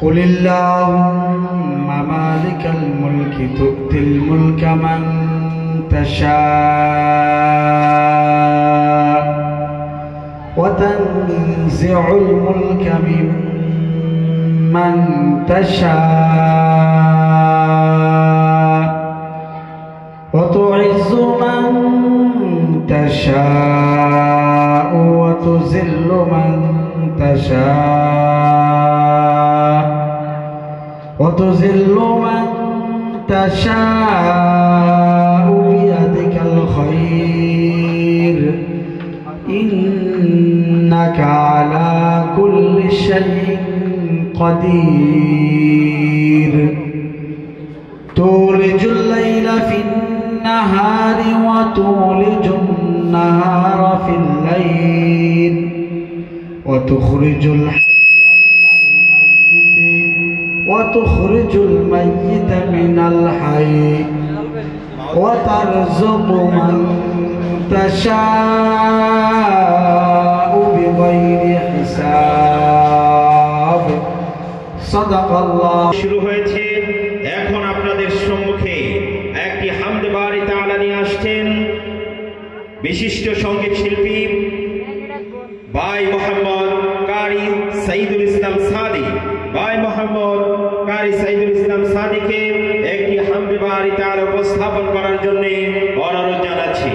قل اللهم مالك الملك تؤتي الملك من تشاء وتنزع الملك ممن تشاء وتعز من تشاء وتذل من تشاء وتذل من تشاء بيدك الخير إنك على كل شيء قدير تولج الليل في النهار وتولج النهار في الليل وتخرج الحي وتخرج الميت من الحي وترزق من تشاء بغير حساب صدق الله শুরু হয়েছে এখন আপনাদের সম্মুখে একটি হামদ বারি তাআলা নিয়ে আসছেন বিশিষ্ট সঙ্গীত শিল্পী ভাই মোহাম্মদ কারি সাইদুল ইসলাম সাদি ভাই মোহাম্মদ কারি সাইদুল ইসলাম সাদিকে একটি হামদ বারি তাআলা উপস্থাপন করার জন্য অনুরোধ জানাচ্ছি।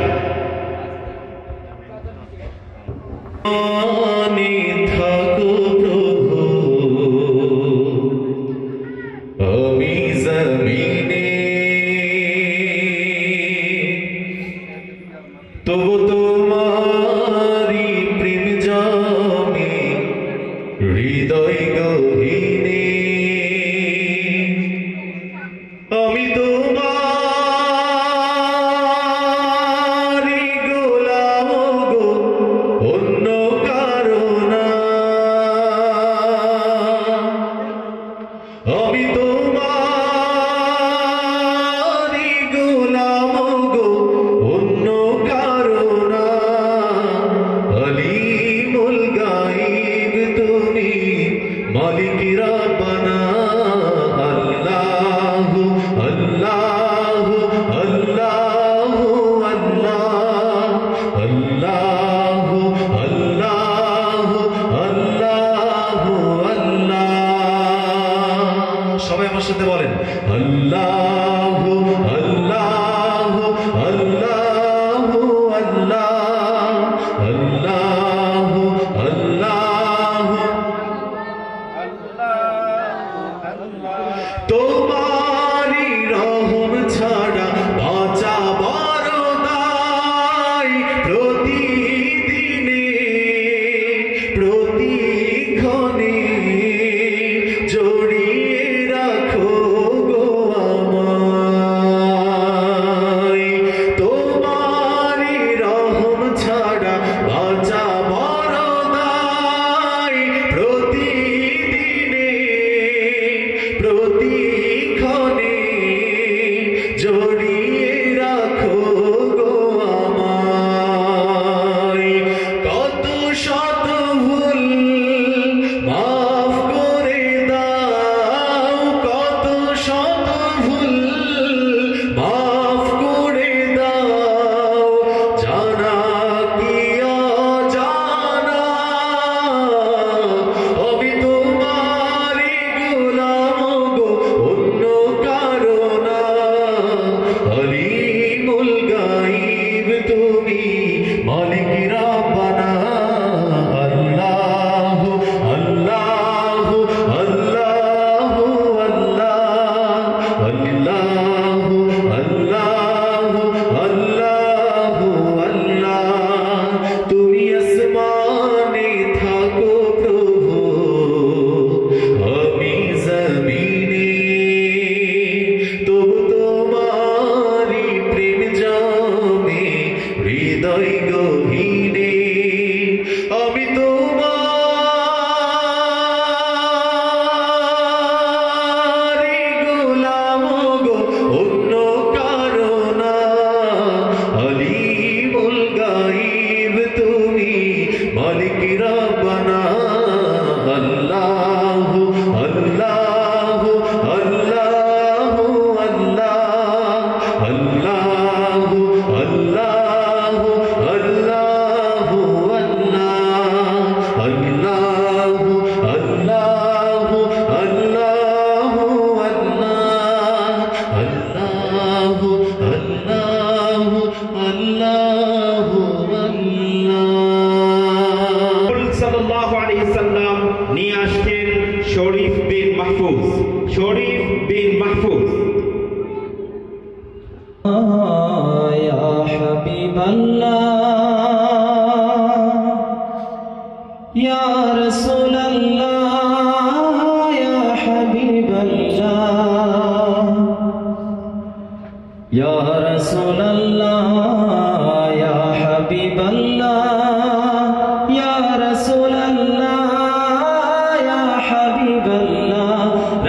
তবু তোমারি প্রেম জমে হৃদয় গহীনে আমি তোমারি গোলাম গো অন্য কারো না আমি তোমারি গোলাম গো অন্য মালিক রব্বানা আল্লাহু আল্লাহু আল্লাহু আল্লাহু আল্লাহু আল্লাহু আল্লাহ সবাই আমার সাথে বলেন আল্লাহু আল্লাহু আল্লাহু আল্লাহ আল্লাহু আল্লাহু তোমারি রহম ছাড়া বাঁচা বড় দায় প্রতিদিনে প্রতিক্ষণে জড়িয়ে রাখো গো আমায় তোমারি রহম ছাড়া বাঁচা বড় দায় প্রতিদিনে প্রতিক্ষণে জড়িয়ে রাখো গো আমায় কত শত ভুল মাফ করে দাও কত শত ভুল মাফ করে দাও জানা কি অজানা আমি তোমারি গোলাম গো অন্য কারো না আলিমুল গায়ব তুমি মালিক রব্বানা আল্লাহু আল্লাহু আল্লাহু আল্লাহু আল্লাহু আল্লাহু আল্লাহ তুমি আসমানে থাকো প্রভু আমি জমিনে তবু তোমারি প্রেম জমে হৃদয় গহীনে আমি তোমারি গোলাম গো অন্য কারো না আলিমুল গায়ব তুমি মালিক রব্বানা আল্লাহু আল্লাহ মাহফুজ, শরীফ বিন মাহফুজ। ইয়া হাবিবাল্লাহ ইয়া রাসূলুল্লাহ ইয়া হাবিবাল্লাহ ইয়া রাসূলুল্লাহ ইয়া হাবিবাল্লাহ ইয়া রাসূলুল্লাহ ইয়া হাবিবাল্লাহ।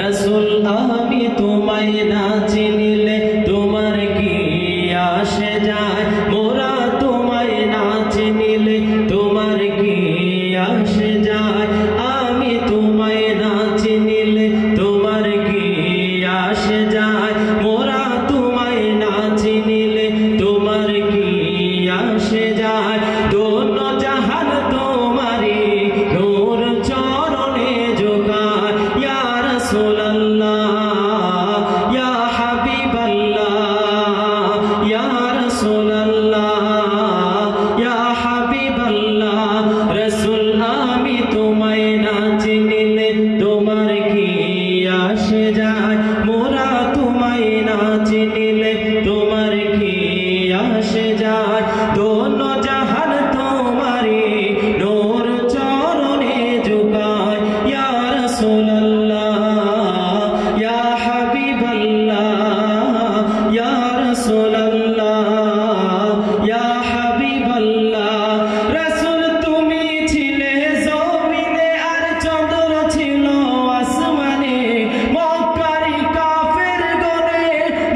রাসূল আমি তোমায় না চিনিলে তোমার কি আসে যায়, মোরা তোমায় না চিনিলে তোমার কি আসে যায়, আমি তোমায় না চিনিলে তোমার কি আসে যায়, মোরা তোমায় না চিনিলে তোমার কি আসে যায়। দোন জাহান তোমারি নূর চরণে জোগায়, ইয়া রাসূলুল্লাহ ইয়া হাবিবাল্লাহ ইয়া রাসূলুল্লাহ ইয়া হাবিবাল্লাহ। রাসূল আমি তোমায় না চিনিলে তোমার কি আসে যায়, মোরা তোমায় না চিনিলে তোমার কি আসে যায়। দোন জাহান তোমারি নূর চরণে জোগায়, ইয়া রাসূলুল্লাহ ইয়া হাবিবাল্লাহ ইয়া রাসূলুল্লাহ ইয়া হাবিবাল্লাহ। রাসূল তুমি ছিলে জমিনে আর চন্দ্র ছিল আসমানে, মক্কারি কাফের গনে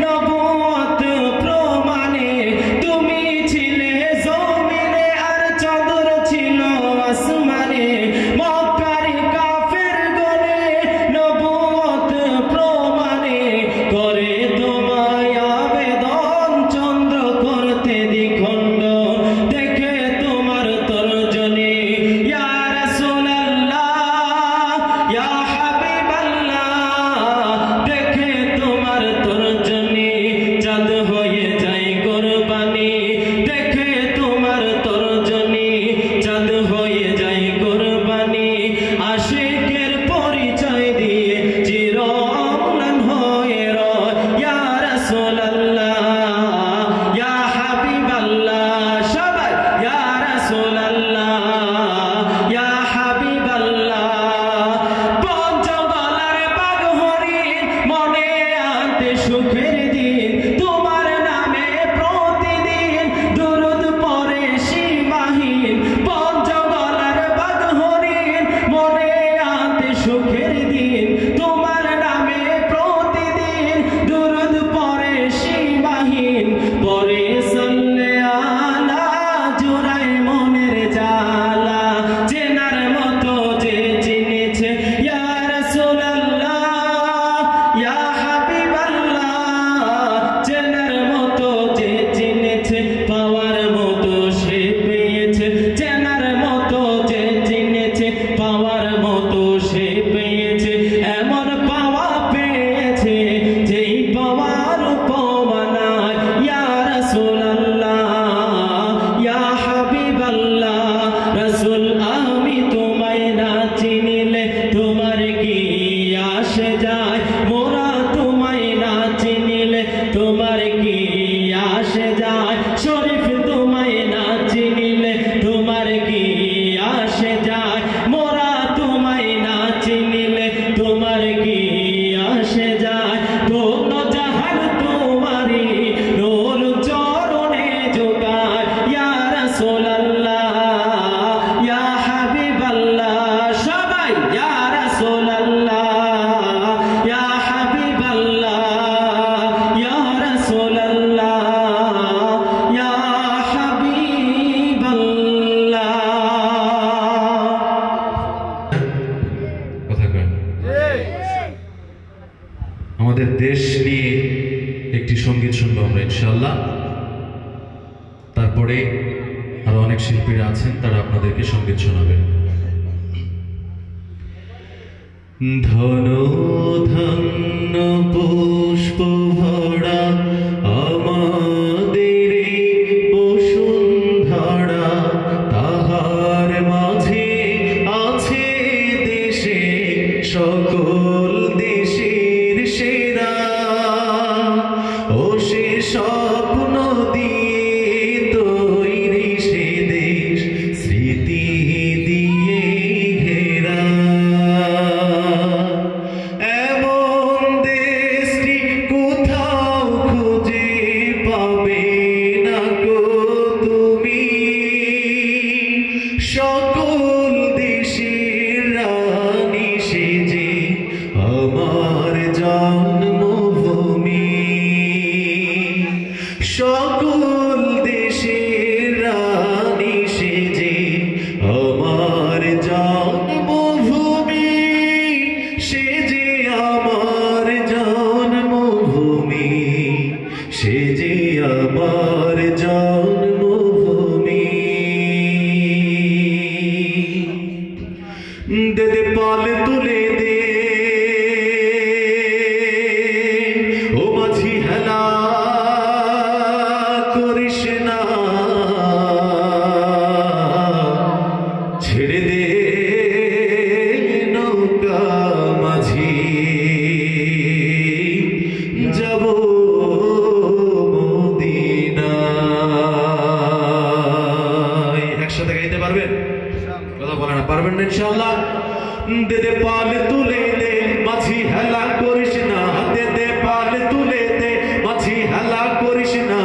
নবুয়ত প্রমাণে। তুমি ছিলে জমিনে আর চন্দ্র ছিল আসমানে, মক্কারি কাফের গনে নবুয়ত প্রমাণে। করে তোমায় আবেদন চন্দ্র করতে দ্বিখণ্ডন, দেখে তোমার তর্জনী, ইয়া রাসূলুল্লাহ ইয়া হাবিবাল্লাহ। দেখে তোমার তর্জনী চাঁদ হয়ে যায় কুরবানি, দেখে তোমার তর্জনী চাঁদ হয়ে যায় কুরবানি। আশিকের পরিচয় দিয়ে চির অম্লান হয়ে রয়, ইয়া রাসূলুল্লাহ ইয়া হাবিবাল্লাহ। সবাই ইয়া রাসূলুল্লাহ ইয়া হাবিবাল্লাহ। পঞ্চগলার বাঘ হরিণ মনে আনতে সুখের দিন, তোমার নামে প্রতিদিন দুরূদ পড়ে সীমাহীন। পঞ্চগলার বাঘ হরিণ মনে আনতে সুখের দিন, তোমার নামে প্রতিদিন দুরূদ পড়ে সীমাহীন। পরে সাল্লে আলা জুড়াই মনের জ্বালা, চেনার মতো যে চিনেছে, ইয়া রাসূলুল্লাহ ইয়া হাবিবাল্লাহ। চেনার মতো যে চিনেছে, পাওয়ার মতো সে পেয়েছে, চেনার মতো যে চিনেছে, পাওয়ার মতো সে পেয়েছে। এমন পাওয়া পেয়েছে যেই পাওয়ার উপমা নাই, ইয়া রাসূলুল্লাহ ইয়া হাবিবাল্লাহ। রাসূল আমি তোমায় না চিনিলে তোমার কি আসে যায়, মোরা তোমায় না চিনিলে তোমার কি আসে যায়। শরীফ তোমায় না চিনিলে তোমার কি আসে যায়, মোরা তোমায় না চিনিলে তোমার কি আসে যায়। দোন জাহান তোমারি নূর চরণে জোগায়, ইয়া রাসূলুল্লাহ ইয়া হাবিবাল্লাহ। সবাই ইয়া রাসূলুল্লাহ ইয়া হাবিবাল্লাহ ইয়া রাসূলুল্লাহ ইয়া হাবিবাল্লাহ। কথা কয় না। আমাদের দেশ নিয়ে একটি সঙ্গীত শুনবো আমরা ইনশাআল্লাহ। তারপরে আরো অনেক শিল্পীরা আছেন, তারা আপনাদেরকে সঙ্গীত শোনাবেন। ধন ধন্য পুষ্প ভরা আমাদের বসুন্ধরা, তাহার মাঝে আছে দেশে সকল সকল দেশের রানী সেজে আমার জন্মভূমি, সকল দেশের রানী সেজে আমার জন্মভূমি, সেজে আমার জন্মভূমি, সেজে আমার জন্মভূমি। দে দে পাল তুলে দে ও মাঝি হেলা করিস না, ছেড়ে দে নৌকা মাঝি যাব মদিনায়। একসাথে গাইতে পারবেন? কথা বলে না, পারবেন না ইনশাআল্লাহ। দে দে পাল তুলে দে মাঝি হেলা করিস না, দে দে পাল তুলে দে মাঝি হেলা করিস না,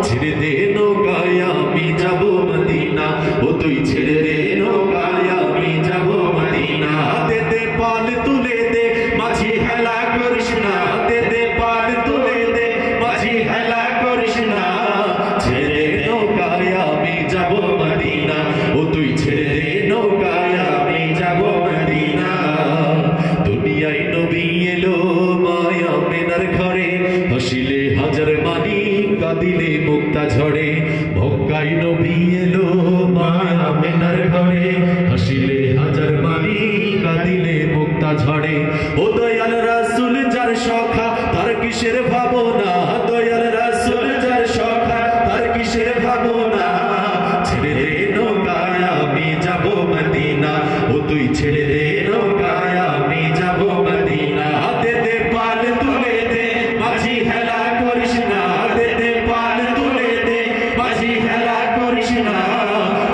ছেড়ে দে নৌকায় আমি যাব মদিনা, ও তুই ছেড়ে দে নৌকায় আমি যাব মদিনা। দে দে পাল তুলে দে মাঝি হেলা করিস না, দে দে পাল তুলে দে মাঝি হেলা করিস না, ছেড়ে দে নৌকায় আমি যাব মদিনা, ও তুই ছেড়ে দে নৌকায় আমি যাব মদিনা। দুনিয়ায় নবী এলো মায়া মেনার ঘরে, হাসিলে হাজার মানি কাঁদিলে মুক্তা ঝরে। মক্কায় নবী এলো মায়া মেনার ঘরে, হাসিলে হাজার মানি কাঁদিলে মুক্তা ঝরে। ও দয়াল রাসূল যার সখা তার কিসের ভাবনা, দয়াল রাসূল যার সখা তার কিসের ভাবনা, ছেড়ে দে নৌকায় আমি যাব মদিনা, ও তুই ছেড়ে দে নৌকায় আমি যাব মদিনা। দে দে পাল তুলে দে মাঝি হেলা করিস না, দে দে পাল তুলে দে মাঝি হেলা করিস না,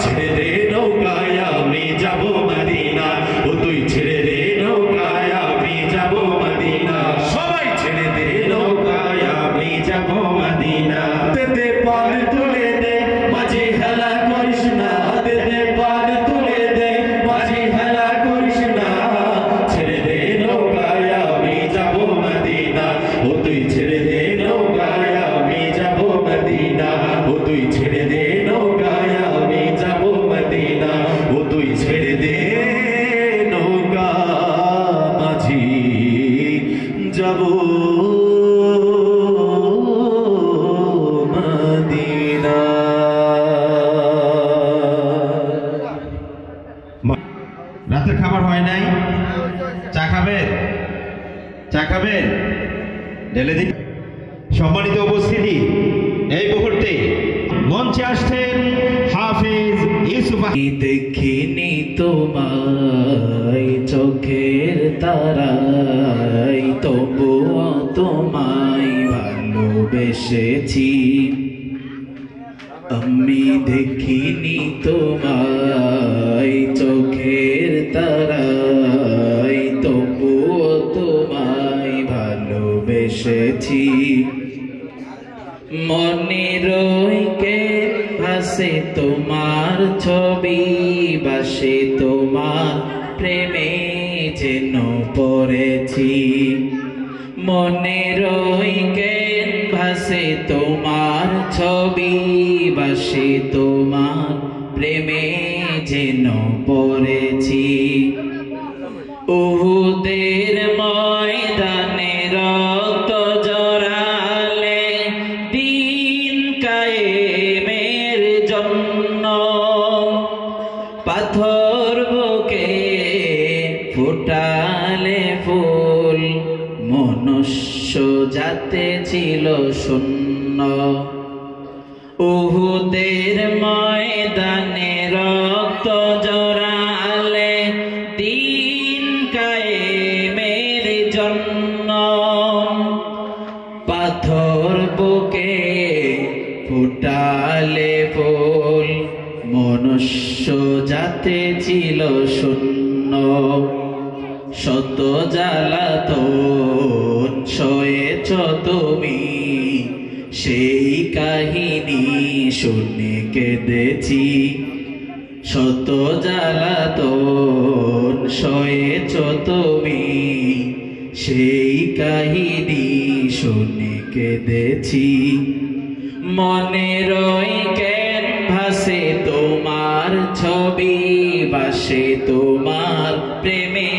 ছেড়ে দে নৌকায় আমি যাব মদিনা, ও তুই ছেড়ে দে নৌকায় আমি যাব মদিনা। সবাই ছেড়ে দে নৌকায় আমি যাব মদিনা। দে দে পাল তুলে দে মাঝি হেলা করিস না, দে দে পাল তুলে দে মাঝি হেলা করিস না, ছেড়ে দে নৌকায় আমি যাব মদিনা, ও তুই ছেড়ে দে নৌকায় আমি যাব মদিনা, ও তুই ছেড়ে দে নৌকায় আমি যাব মদিনা, ও তুই ছেড়ে দে নৌকা মাঝি যাব মদিনা। রাতের খাবার হয় নাই, চা খাবেন? চা খাবেন? ঢেলে দিন। সম্মানিত উপস্থিতি, এই মুহূর্তে মঞ্চে আসছেন হাফেজ ইউসুফ। দেখিনি তোমায় চোখের তারায়, তবুও তোমায় ভালোবেসেছি। আমি দেখিনি তোমায় চোখের তারায়, তবুও তোমায় ভালোবেসেছি। মনে রইকে ভাসে তোমার ছবি, বাসে তোমার প্রেমে যেন পড়েছি। মনে রইকে ভাসে তোমার ছবি, বাসে তোমার প্রেমে যেন পড়েছি। উহুদের ময়দানে রক্ত জড়ালে দিন কায়েমের জন্য, পাথর বুকে ফুটালে ফুল, মনুষ্য জাতে ছিল শূন্য। উহুদের ময়দানে রক্ত জড়ালে দিন কায়েমের জন্য, পাথর বুকে ফুটালে ফুল, মনুষ্য জাতে ছিল শূন্য। শত জ্বালাতন সয়েছ তুমি, সেই কাহিনী শুনে কেঁদেছি। শত জ্বালাতন সয়েছ তুমি, সেই কাহিনী শুনে কেঁদেছি। মনের ওই ক্যানভাসে তোমার ছবি বাসে, তোমার প্রেমে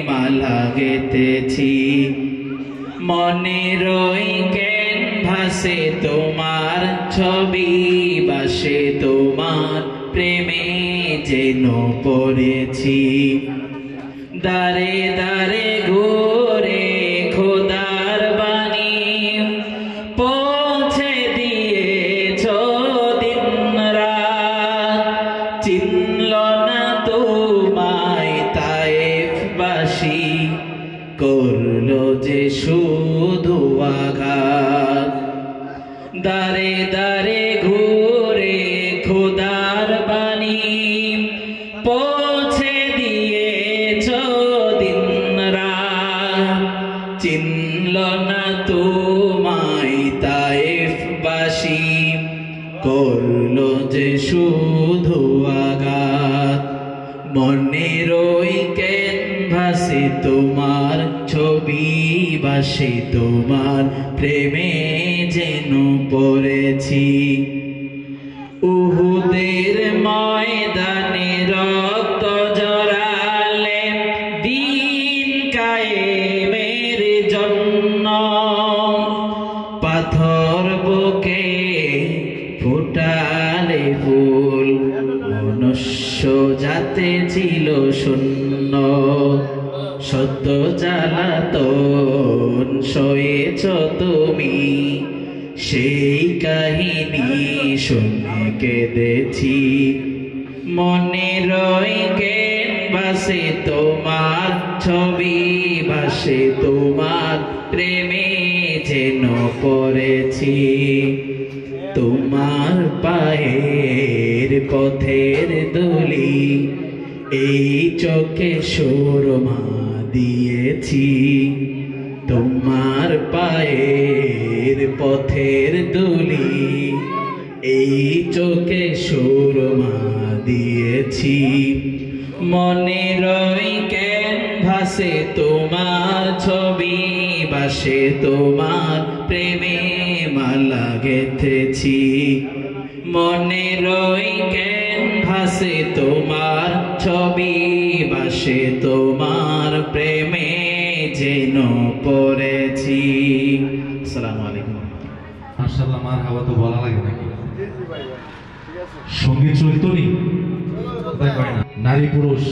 মালা গেঁথেছি। মনের ওই ক্যানভাসে তোমার ছবি বাসে, তোমার প্রেমে যেন পড়েছি। দারে দারে ঘুরে খোদার বাণী পৌঁছে দিয়েছ দিন রাত, চিনল না তোমায় তায়েফবাসী, করলো যে শুধু আঘাত। দারে দারে ঘুরে খোদার বাণী পৌঁছে দিয়েছ দিন রাত, চিনল না তোমায় তায়েফবাসী, করলো যে শুধু আঘাত। মনের ওই ক্যানভাসে তোমার ছবি বাসে, তোমার প্রেমে যেন পড়েছি। উহুদের ময়দানে রক্ত জড়ালে দিন কায়েমের জন্য, পাথর বুকে ফুটালে ফুল, মনুষ্য জাতে ছিল শূন্য। শত জ্বালাতন সয়েছ তুমি, সেই কাহিনী শুনে কেঁদেছি। মনের ওই ক্যানভাসে তোমার ছবি ভাসে, তোমার প্রেমে যেন পড়েছি। তোমার পায়ের পথের ধুলি এই চোখে সুরমা দিয়েছি। তোমার পায়ের পথের ধুলি এই চোখে সুরমা দিয়েছি। মনের ওই ক্যানভাসে তোমার ছবি বাসে, তোমার প্রেমে মালা গেঁথেছি। মনের ওই ক্যানভাসে তোমার ছবি বাসে, তোমার প্রেমে যেন পড়েছি। আসসালামু আলাইকুম। মাশাআল্লাহ, মারহাবা তো বলা লাগে নাকি? সঙ্গীত চলতো নি তাই কয় না। নারী পুরুষ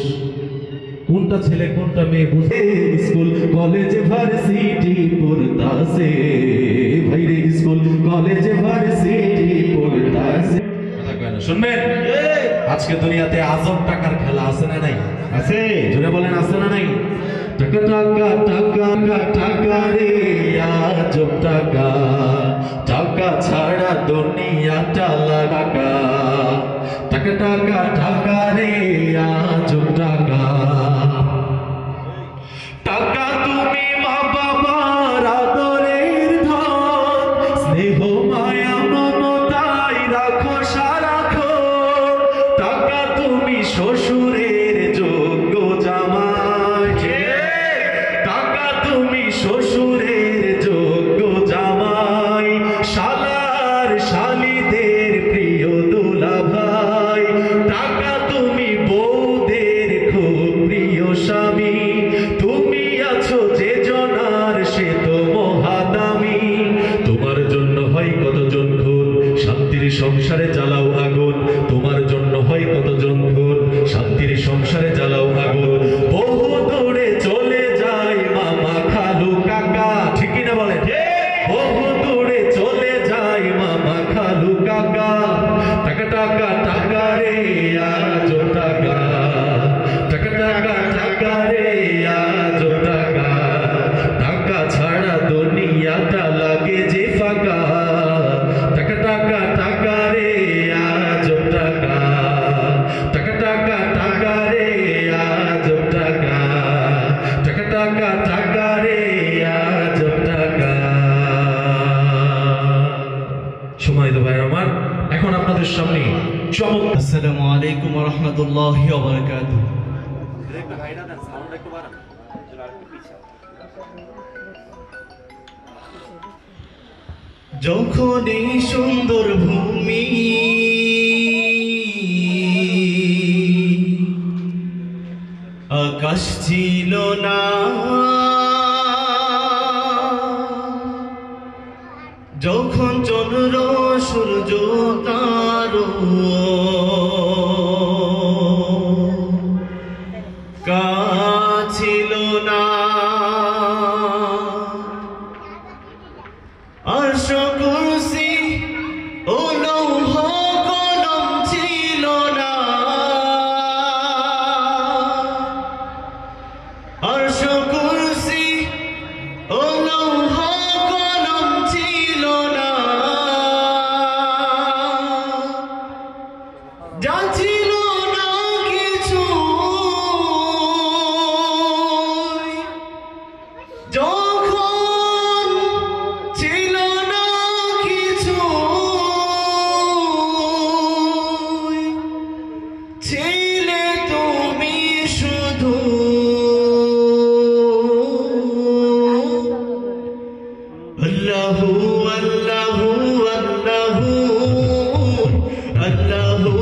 কোনটা ছেলে কোনটা মেয়ে বুঝে, স্কুল কলেজ ভার্সিটি পড়তাছে ভাইরে, স্কুল কলেজ ভার্সিটি পড়তাছে। কথা কয় না, শুনবেন? আজকে দুনিয়াতে আজব টাকার খেলা আছে না নাই? আছে, জোরে বলেন আছে না নাই? টাকা টাকা টাকা টাকা রে আজব টাকা, টাকা ছাড়া দুনিয়াটা লাগা। টাকা টাকা টাকা রে আজব টাকা, টাকা তুমি মা বাবার আদরের ধন, স্নেহ মায়া মমতায় রাখো সারাক্ষণ। টাকা তুমি শ্বশুরের যোগ্য জামাই, টাকা তুমি শ্বশুরের যোগ্য জামাই, শালার শালিদের প্রিয় দুলা ভাই। টাকা তুমি বউদের খুব প্রিয় স্বামী, তুমি আছো যে জনার সে তো মহাদামি। তোমার জন্য হয় কতজন খুন, শান্তির সংসারে জ্বালাও আগুন। তোমার জন্য হয় কতজন খুন, শান্তির সংসারে জ্বালাও আগুন। বহু দূরে চলে যায় মামা খালু কাকা, ঠিক না বলেন? বহু দূরে চলে যায় মামা খালু কাকা। টাকা টাকা টাকা রে আজব টাকা, টাকা টাকা টাকা রে আজব টাকা। টাকা ছাড়া দুনিয়াটা লাগে যে ফাঁকা। টাকা টাকা টাকা রে আজব টাকা, টাকা টাকা টাকা রে আজব টাকা, টাকা টাকা টাকা রে আজব টাকা। সম্মানিত ভাই আমার, এখন আপনাদের সামনে চমৎকার। আসসালামু আলাইকুম ওয়া রাহমাতুল্লাহি ওয়া বারাকাতুহু। যখন এই সুন্দর ভূমি আকাশ ছিল না, যখন চন্দ্র সূর্য তারো ছিল না, আরশ কুরসি ও লৌহ কলম ছিল না, আরশ কুরসি ও লৌহ কলম ছিল না, যা ছিল না কিছু যখন ছিল না কিছু ছিলে তুমি শুধু, আল্লাহু আল্লাহু আল্লাহু আল্লাহু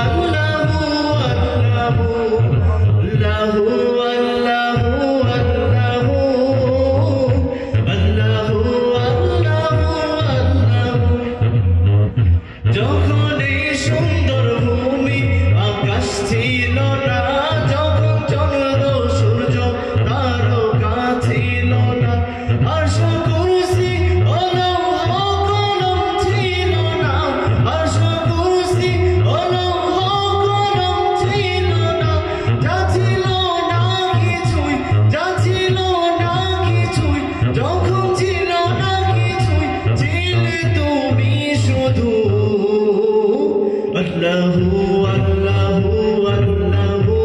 আল্লাহু আল্লাহু আল্লাহু আল্লাহু আল্লাহু আল্লাহু। যখন এই সুন্দর ভূমি আকাশ ছিল না, যখন চন্দ্র সূর্য তারকা ছিল না, আরশ কুরসি ও লৌহ কলম ছিল না, আরশ কুরসি ও লৌহ কলম ছিল না, যা ছিল না কিছুই, যা ছিল না কিছুই, যখন ছিল না কিছুই ছিলে তুমি শুধু, আল্লাহু আল্লাহু আল্লাহু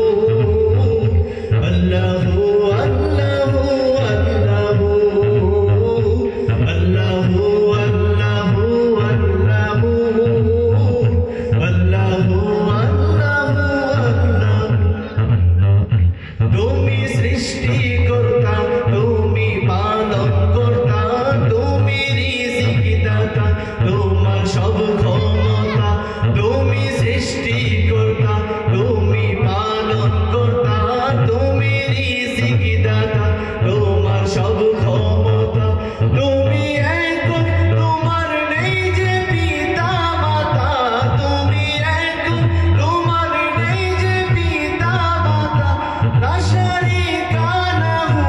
আল্লাহু আল্লাহু আল্লাহু আল্লাহু আল্লাহু আল্লাহু আল্লাহু আল্লাহু। তুমি সৃষ্টিকর্তা, তুমি পালন কর্তা, তুমি রিজিক দাতা, তোমার সব ক্ষমতা, তুমি সৃষ্টিকর্তা, তুমি পালন কর্তা, তুমি রিজিক দাতা, তোমার সব ক্ষমতা, তুমি একক, তোমার নেই যে পিতা মাতা, তুমি একক, তোমার নেই যে পিতা মাতা, লা শারীকা লাহু,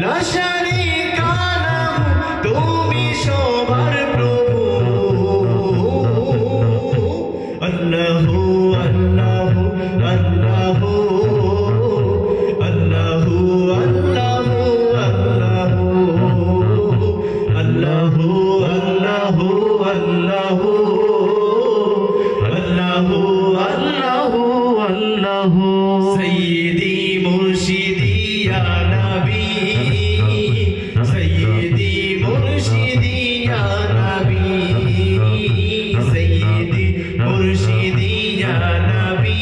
লা শারীকা লাহু, তুমি সবার প্রভু, আল্লাহু আল্লাহু আল্লাহু আল্লাহু আল্লাহু আল্লাহু আল্লাহু আল্লাহু আল্লাহু আল্লাহু আল্লাহু। সাইয়্যিদি মুর্শিদি ইয়া নবী, সাইয়্যিদি মুর্শিদি ইয়া নবী, সাইয়্যিদি মুর্শিদি ইয়া নবী,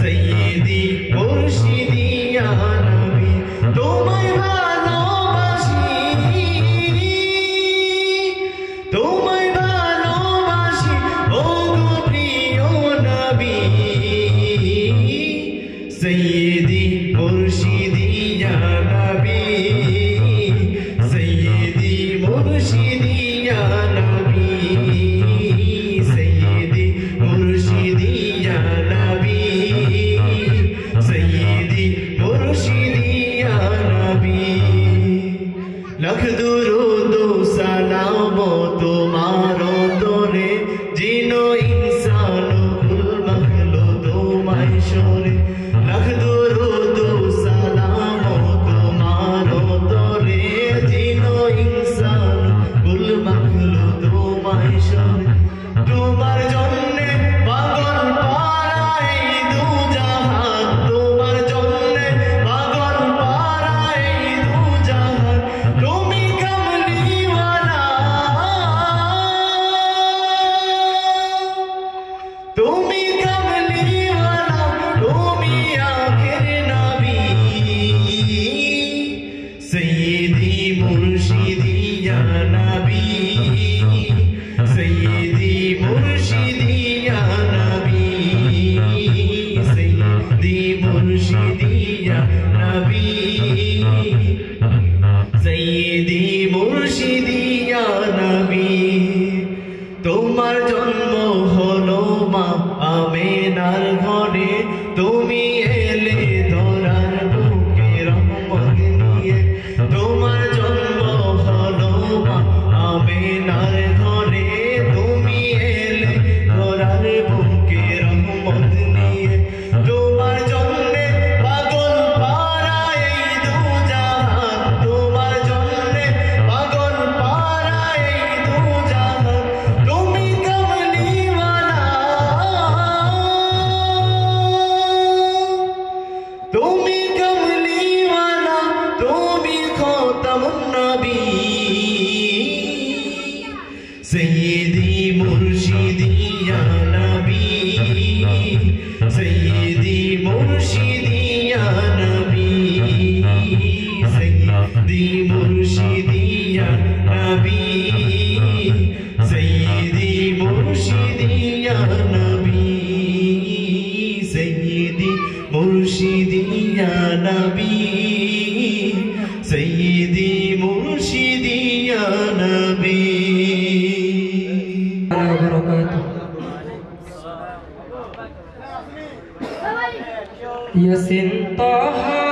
সাইয়্যিদি মুর্শিদি ইয়া নবী। তোমায় ভালোবাসি, তোমায় ভালোবাসি ও গো প্রিয় নবী, সাইয়্যিদি মুর্শিদি ইয়া নবী, সাইয়্যিদি মুর্শিদি ইয়া নবী, সাইয়্যিদি মুর্শিদি ইয়া নবী, সাইয়্যিদি মুর্শিদি ইয়া নবী। লাখ দুরূদ ও সালাম তোমার তরে, জিনো ইনসান কুল মখলুক তোমায় শোনে, লাখ দুরূদ ও সালাম তোমার তরে, জিনো ইনসান কুল মখলুক তোমায় শোনে, তোমার জন্যে পাগল পারাই দু জাহান, তোমার জন্যে পাগল পারাই দু জাহান, তুমি কামলিওয়ালা, सैयदी मुर्शिदी या नबी सैयदी मुर्शिदी या नबी सैयदी मुर्शिदी या नबी सैयदी मुर्शिदी या नबी सैयदी मुर्शिदी या नबी सैयदी मुर्शिदी या नबी यासीन ताहा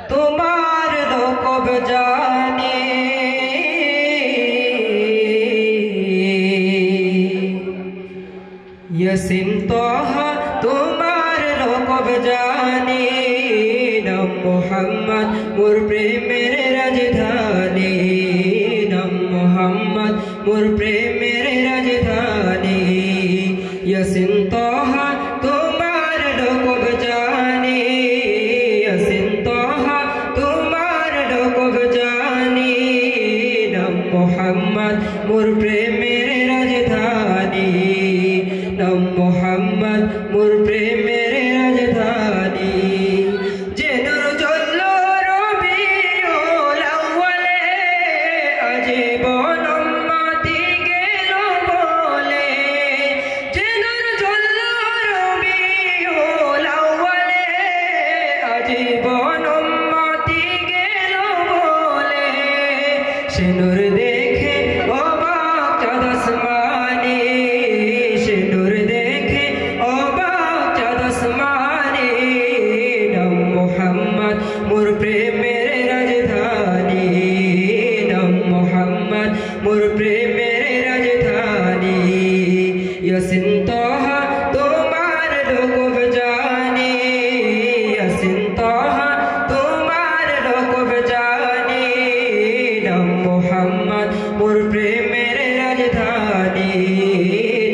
तुम्हार लोकब जाने यासीन ताहा तुम्हार लोकब जाने नाम मोहम्मद मोर प्रेमेर राजधानी नाम मोहम्मद मोर प्रेमेर राजधानी यासीन ताहा तुम्हार लोकब जाने यासीन ताहा तुम्हार लोकब जाने नाम मोहम्मद मोर प्रेमेर राजधानी नाम मोहम्मद मोर प्रेमेर राजधानी जेनुर जल्लो रबिउल अव्वले आजीवन उम्मती गेल बोले जेनुर जल्लो रबिउल अव्वले आजीवन उम्मती गेल बोले शेनुर देखे अबाक चाँद आसमानी शेनुर देखे अबाक चाँद आसमानी नाम मोहम्मद मोर प्रेमेर राजधानी नाम मोहम्मद मोर प्रेमेर राजधानी यासीन ताहा तुम्हार लोकब जाने यासीन ताहा तुम्हार लोकब जाने नाम मोहम्मद मोर प्रेमेर राजधानी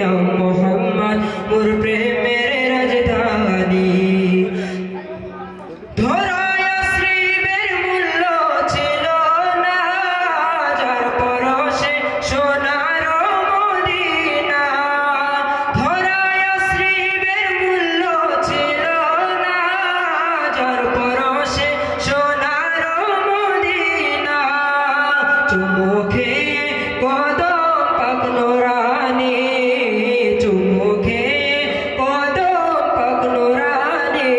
नाम मोहम्मद मोर प्रेमेर राजधानी ধরায় শ্রীবের মূল্য ছিল না যার পরশে সোনার মদিনা ধরায় শ্রীবের মূল্য ছিল না যার পরশে সোনার মদিনা চুমুখে কদম পাক নোরানি চুমুখে কদম পাক নোরানি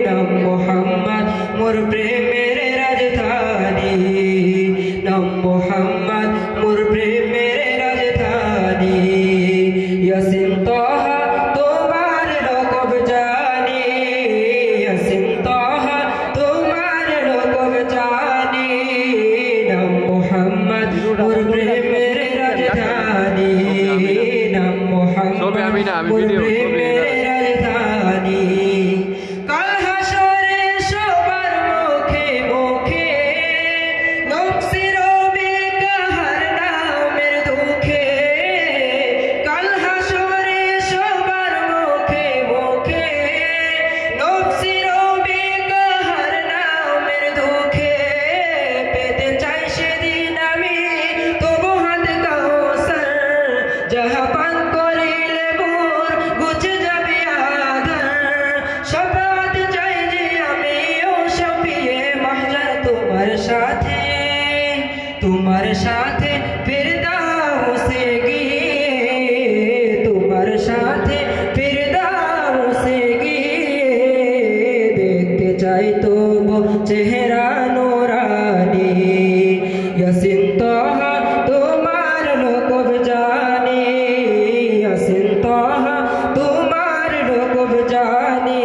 नाम मोहम्मद मोर प्रेमेर राजधानी नाम मोहम्मद मोर प्रेमेर राजधानी यासीन ताहा तुम्हार लोकब जाने यासीन ताहा तुम्हार लोकब जाने नाम मोहम्मद मोर प्रेमेर राजधानी नाम मोहम्मद मोर प्रेमेर राजधानी কাল হাসরে সবার মুখে মুখে নফসি রবে কাহার নামের দুঃখে কাল হাসরে সবার মুখে মুখে নফসি রবে কাহার নামের দুঃখে পেতে চাই সেদিন আমি তবু হাত কাউসার যাহা পান করিলে মোর গুছে যাবে আধার शफाअत चाहिए हमें ओ शफिए महशर तुम्हारे साथे फिरदाउसे गए तुम्हारे साथे फिरदाउसे गए देखते चाहे तो वो चेहरा नूरानी यासीन ताहा तुम्हार लोकब जाने यासीन ताहा तुम्हार लोकब जाने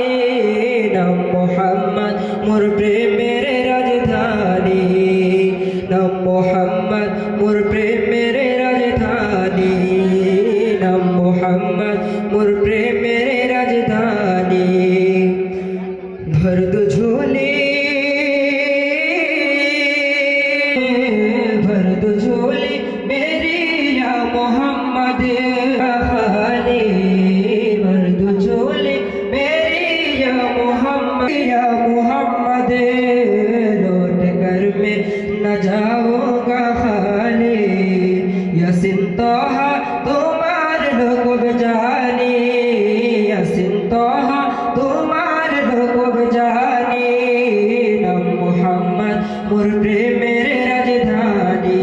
नाम मोहम्मद मोर प्रेमेर राजधानी नाम मोहम्मद मोर प्रेमेर राजधानी नाम मोहम्मद मोर प्रेमेर राजधानी भर दो झोली मेरी या मोहम्मद हाली भर दो झोली मेरी या मोहम्मद मोहम्मद लौट कर मैं न जाऊंगा खाली यासीन तोहा तुम्हार लोग जाने यासीन तोहा तुम्हार लोग जाने नाम मोहम्मद मोर प्रेमेर राजधानी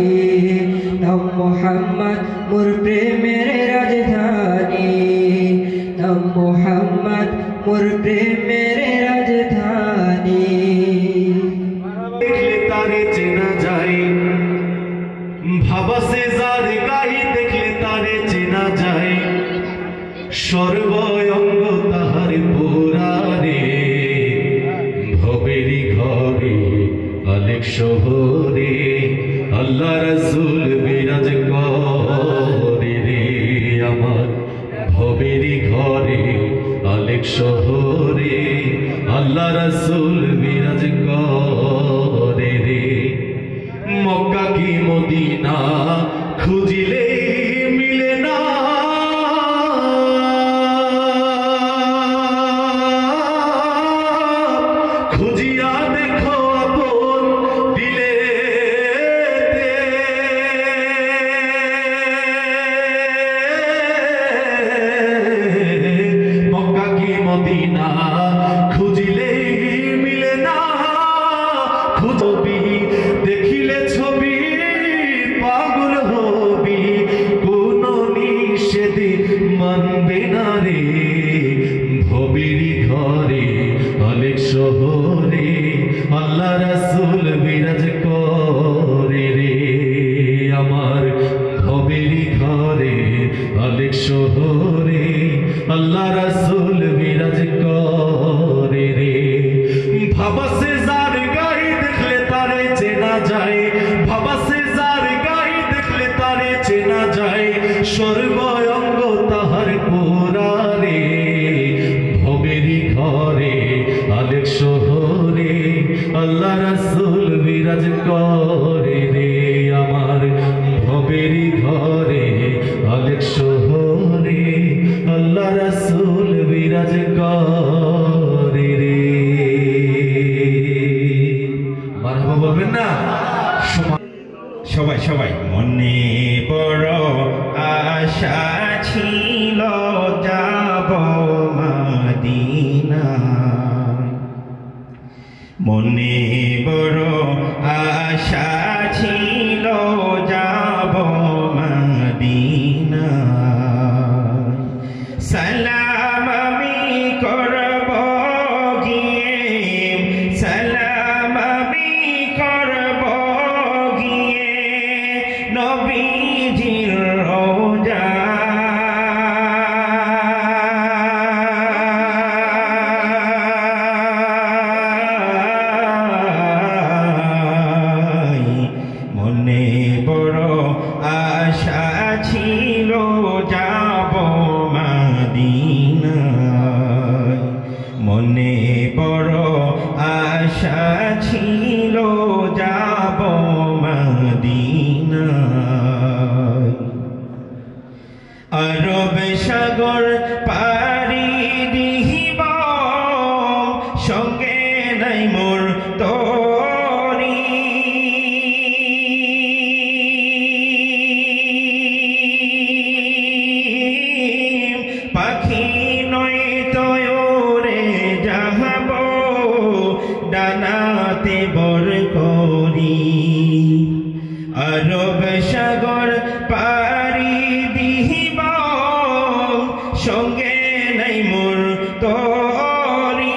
नाम मोहम्मद मोर प्रेमेर राजधानी नाम मोहम्मद मोर प्रेमेर राजधानी देखले तारे চেনা যায় ভাবা সে যার গাহি দেখলে তারে চেনা যায় সর্বঙ্গ তাহার পুরারে ভবেরি ঘরে আলেক শহরে আল্লাহ রাসূল বিরাজ করে রে আমার ভবেরি ঘরে আলেক শহরে আল্লাহ রাসূল বিরাজ করে রে মক্কা কি মদিনা খুঁজিলে মিলে না খুঁজিয়া দেখো আপন দিলেতে মক্কা কি মদিনা খুঁজিলে মিলে না খুঁজবি দেখিলে ছবি পাগল হবি কোন নিষেধ মানবে না রে ভবেরি ঘরে আলেক শহরে আল্লাহ রাসূল বিরাজ করে রে আমার ভবেরি ঘরে আলেক শহরে আল্লাহ রাসূল বিরাজ করে রে ভাবা সে যার গাহি দেখলে তারে চেনা যায় ভাবা সে যার গাহি দেখলে তারে চেনা যায় সর্বঙ্গ তাহার পুরারে ভবেরি ঘরে আলেক শহরে আল্লাহ রাসূল বিরাজ করে রে আমার ভবেরি ঘরে আলেক শহরে আল্লাহ রাসূল বিরাজ করে রে মারহাবা বলবেন না সবাই সবাই মনে বড় আশা ছিল যাব মদিনা মনে বড় আশা ছিল যাব মদিনা সালাম আমি করব গিয়ে সালাম আমি করব গিয়ে নবীজির রওজা মনে বড় আশা ছিল যাব মদিনায় মনে বড় আশা ছিল যাব মদিনায় আরব সাগর পাড়ি দিহিব সঙ্গে নাই মোর তরি পাখি নয় তয়রে যাহাব ডানাতে বর করি আরব সাগর পাড়ি দিহিব সঙ্গে নাই মোর তরি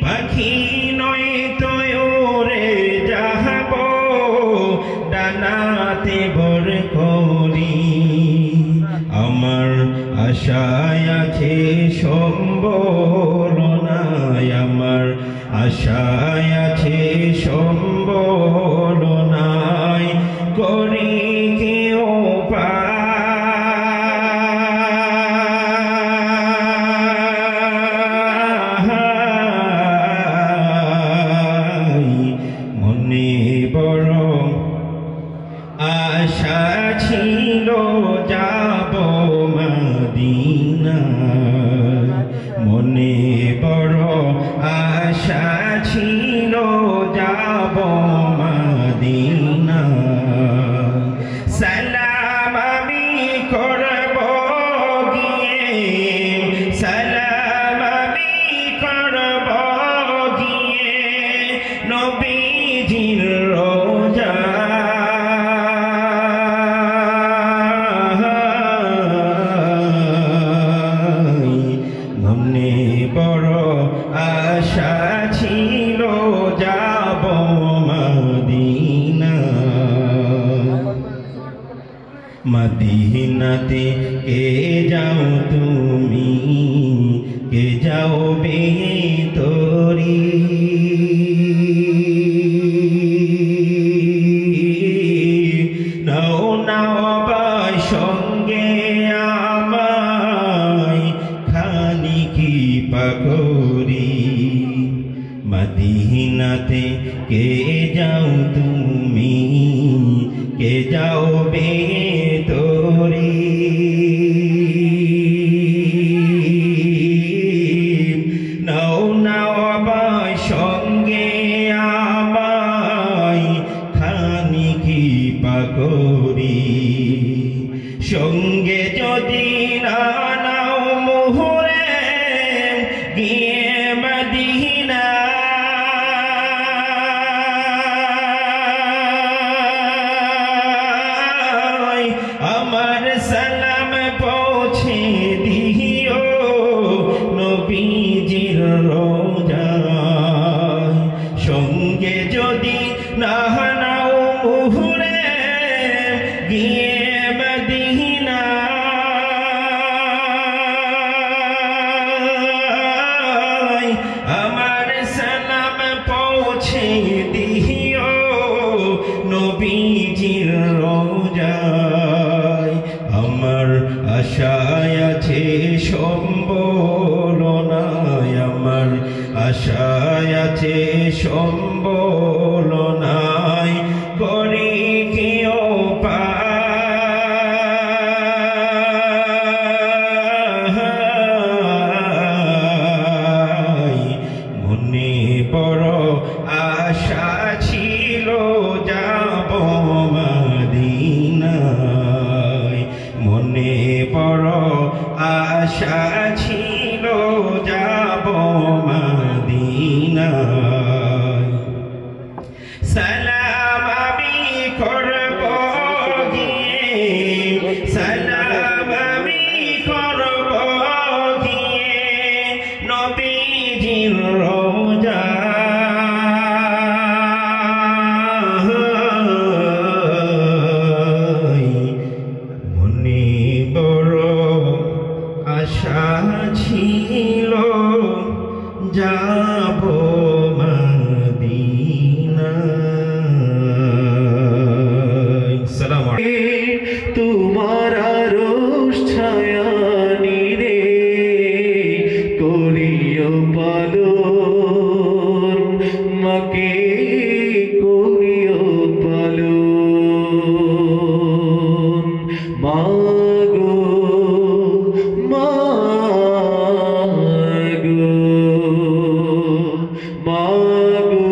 পাখি নয় তয়রে যাহাব ডানাতে বর করি আমার আশায় আছে সম্বলনায় আমার আশায় আছে সম্বলনায় করি কেউ মনে বড় আশা ছিল যাব মদিনা সালাম আমি করব গিয়ে নবীজির রোজায় মনে বড় আশা ছিল যাব মদিনা মদিনাতে কে যাও তুমি কে যাও বেতরি নাও নাও বাই সঙ্গে আমায় খানি কি পাকরি মদিনাতে কে যাও তুমি কে যাও বেতরি নাও নাও বাই সঙ্গে আমায় খানি কি পাকরি সঙ্গে যদি না নাও মোহরে গিয়ে মদিনা আমার সালাম পৌঁছে দিও নবীজির রোজায় সঙ্গে যদি না নাও মুহুরে গিয়ে মদিনা আমার সালাম পৌঁছে দিও নবীজির রোজায় আমার আশায় আছে সম্বল নাই আমার আশায় আছে সম্বল নাই করি কেউ পাই মনে বড় আশা ছিল যাব মদিনায় মনে বড় আশা ছিল যাব মদিনায় সালাম আমি করব গিয়ে সালাম আমি করব গিয়ে নবীজির রোজায় মনে বড় আশা ছিল যাব মদিনায় সালাম তোমার আরশ ছায়া নিরে করিও পালন মাকে করিও পালন মাগো মাগো মাগো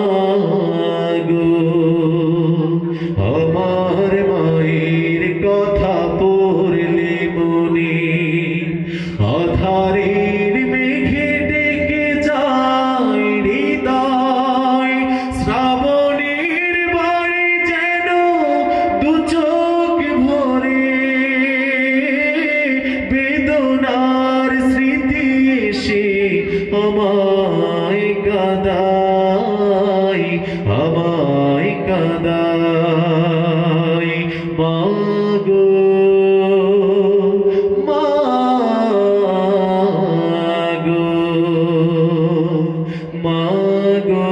মাগো আমার মায়ের কথা পড়লে মনে আধারের মেঘে ডেকে যায় হৃদয় শ্রাবণের বাড়ি যেন দু চোখ ভরে বেদনার স্মৃতি এসে আমায় কাঁদায় আমায় কাঁদায় মাগো মাগো মাগো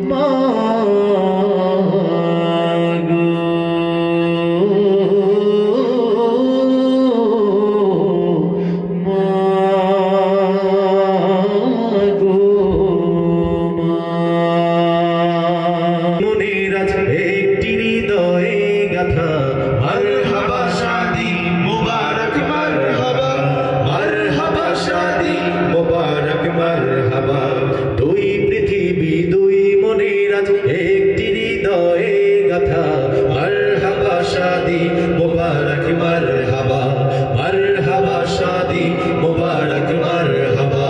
মাগো মাগো মনের আছে একটি হৃদয়ে গাথা মারহাবা শাদি মুবারক মারহাবা মারহাবা শাদি মুবারক মারহাবা দুই পৃথিবী দুই মনের আছে একটি হৃদয়ে গাথা মারহাবা শাদি মুবারক মারহাবা, মারহাবা শাদি মুবারক মারহাবা।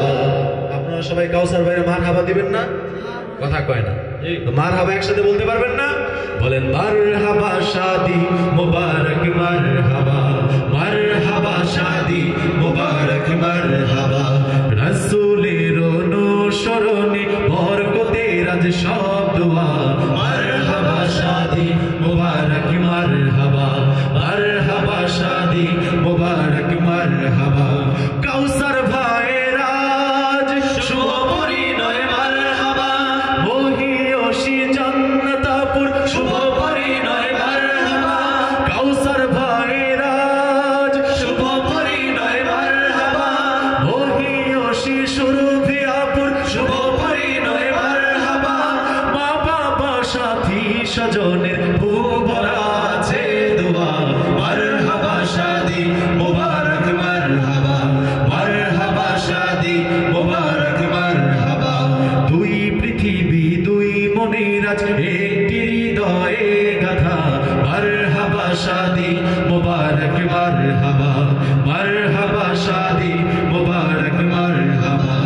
আপনারা সবাই কাউসার ভাইয়ের মারহাবা দিবেন না? কথা কয় না, মারহাবা একসাথে বলতে পারবেন না? বলেন মারহাবা শাদি মুবারক মারহাবা, মারহাবা শাদি মুবারক মারহাবা। রাসূলের অনুসরণে বরকতের আজ সব দোয়া, মারহাবা শাদি মুবারক মারহাবা, মারহাবা শাদি মুবারক মারহাবা। কাউসার ভাইয়ের আজ শুভ পরিণয় মারহাবা, মহিয়সী জান্নাতাপুর শুভ পরিণয় মারহাবা। কাউসার ভাইয়ের আজ শুভ পরিণয় মারহাবা, মহিয়সী সুরভিয়াপুর শুভ পরিণয় মারহাবা। মা বাবা সাথী স্বজনের বুক ভরা আছে দোয়া, মারহাবা শাদি মুবারক মারহাবা, মারহাবা শাদি মুবারক মারহাবা। দুই পৃথিবী দুই মনের আজ একটি হৃদয়ে গাথা, মারহাবা শাদি মুবারক মারহাবা, মারহাবা শাদি মুবারক মারহাবা।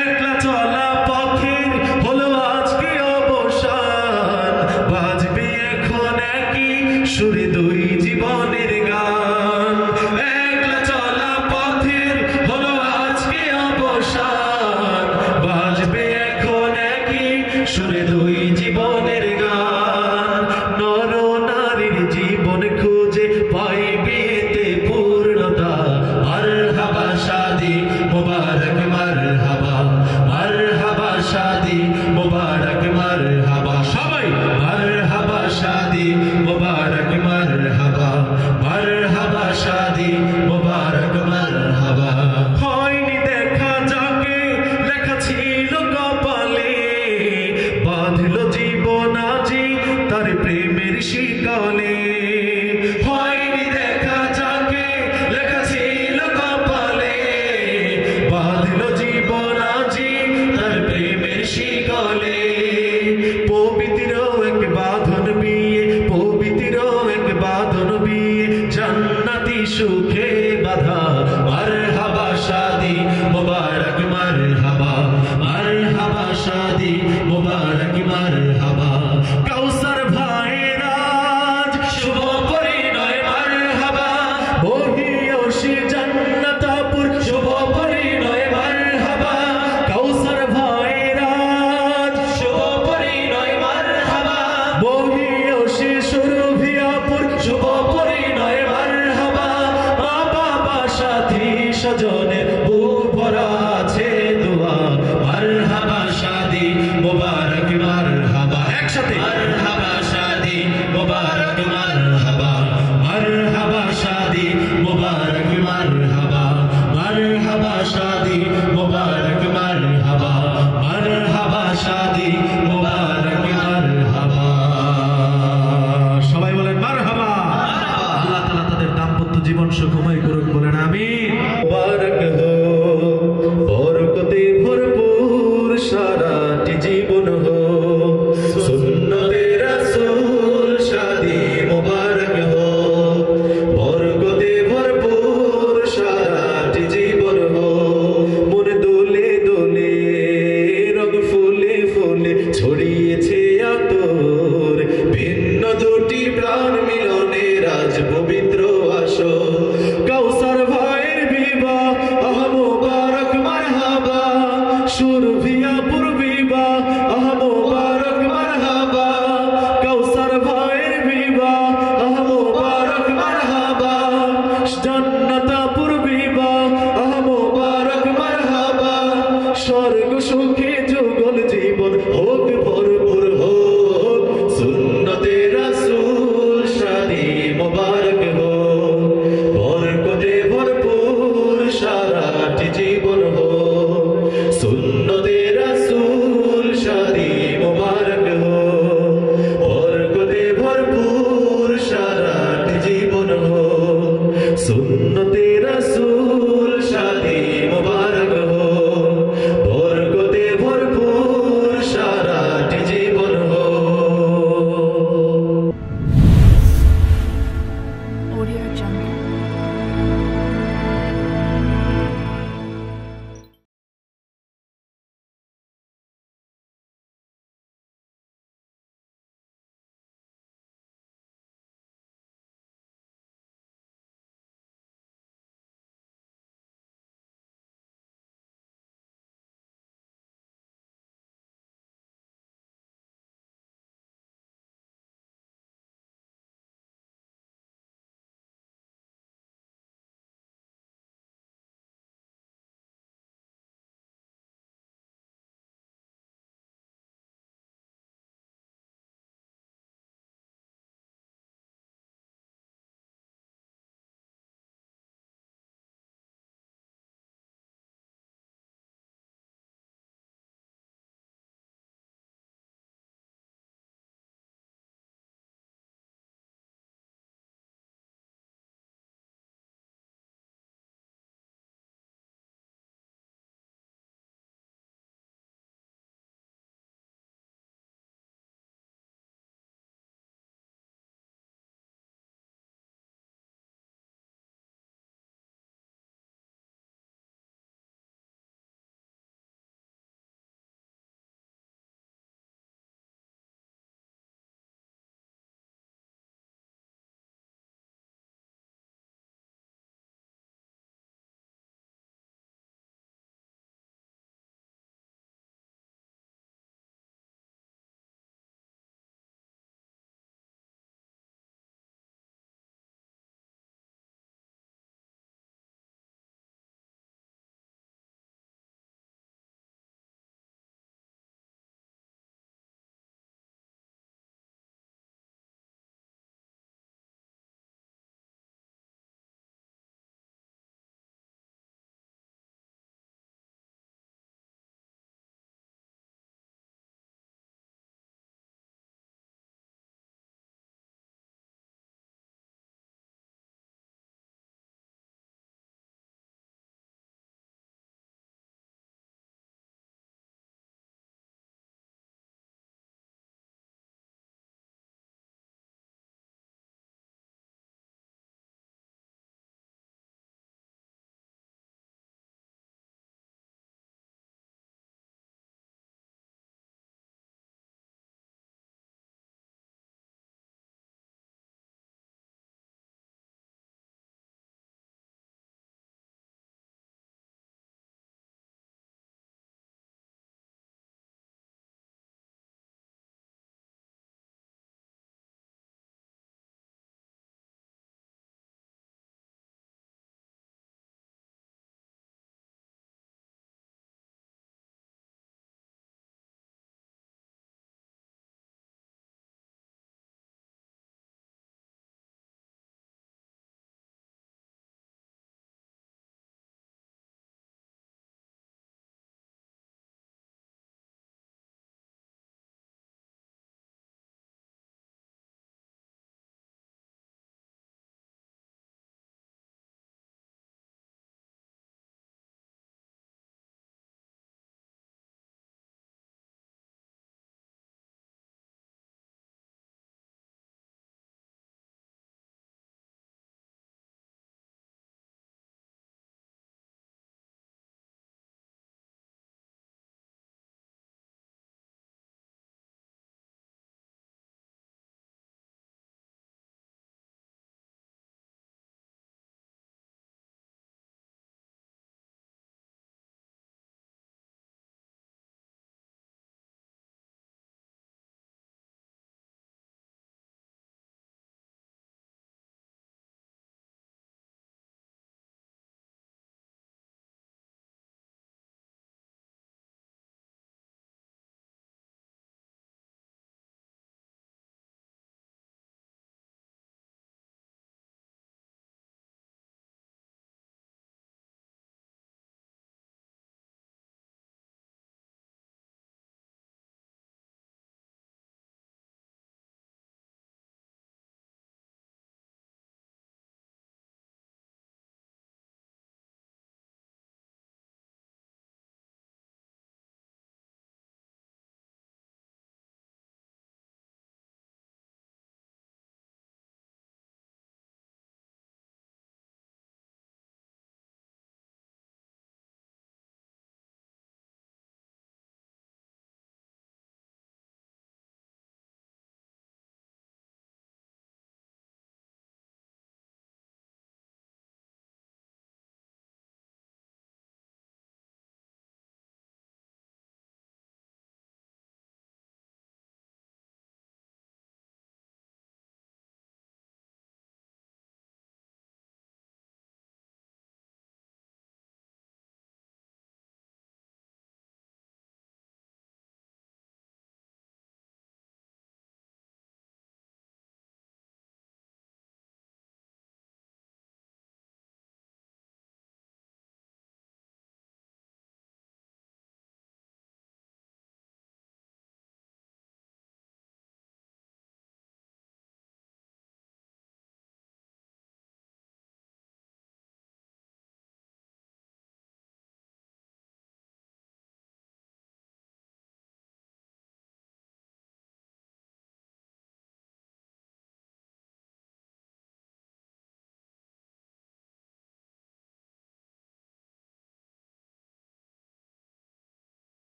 একলা চলা পথের হলো আজকে অবসান, বাজবে এখন একই সুরে দুই জীবনের গান। একলা চলা পথের হলো আজকে অবসান, বাজবে এখন একই সুরে দুই জীবনের গান। নর নারীর জীবন খুঁজে পাইবে এতে পূর্ণতা, মারহাবা শাদি মুবারক মারহাবা, মারহাবা শাদি মুবারক মারহাবা। সবাই মারহাবা শাদি মুবারক মারহাবা, মারহাবা শাদি মুবারক মারহাবা। হয়নি দেখা যাকে লেখা ছিল কপালে, বাঁধল জীবন আজি তার প্রেমের শিকলে। হয়নি দেখা যাকে লেখা ছিল কপালে, বাঁধল জীবন আজি তার প্রেমের শিকলে। পবিত্র এক বাঁধন বিয়ে, পবিত্র এক বাঁধন বিয়ে, জান্নাতি সুখে বাঁধা, মারহাবা শাদি মুবারক মারহাবা, মারহাবা শাদি মুবারক মারহাবা। কাউসার ভাইয়ের আজ শুভ পরিণয় মারহাবা, মহিয়সী জান্নাতাপুর শুভ পরিণয় মারহাবা। কাউসার ভাইয়ের আজ শুভ পরিণয় মারহাবা, মহিয়সী সুরভিয়াপুর শুভ পরিণয় মারহাবা। মা বাবা সাথী স্বজনের বুক ভরা আছে দোয়া, মারহাবা শাদি মুবারক মারহাবা। একসাথে মারহাবা শাদি মুবারক মারহাবা, মারহাবা শাদি মুবারক মারহাবা, মারহাবা শাদি মুবারক মারহাবা, মারহাবা শাদি মুবারক মারহাবা। সবাই বলেন মারহাবা। আল্লাহ তাআলা তাদের দাম্পত্য জীবন সুখময় করুক, বলেন আমিন। মুবারক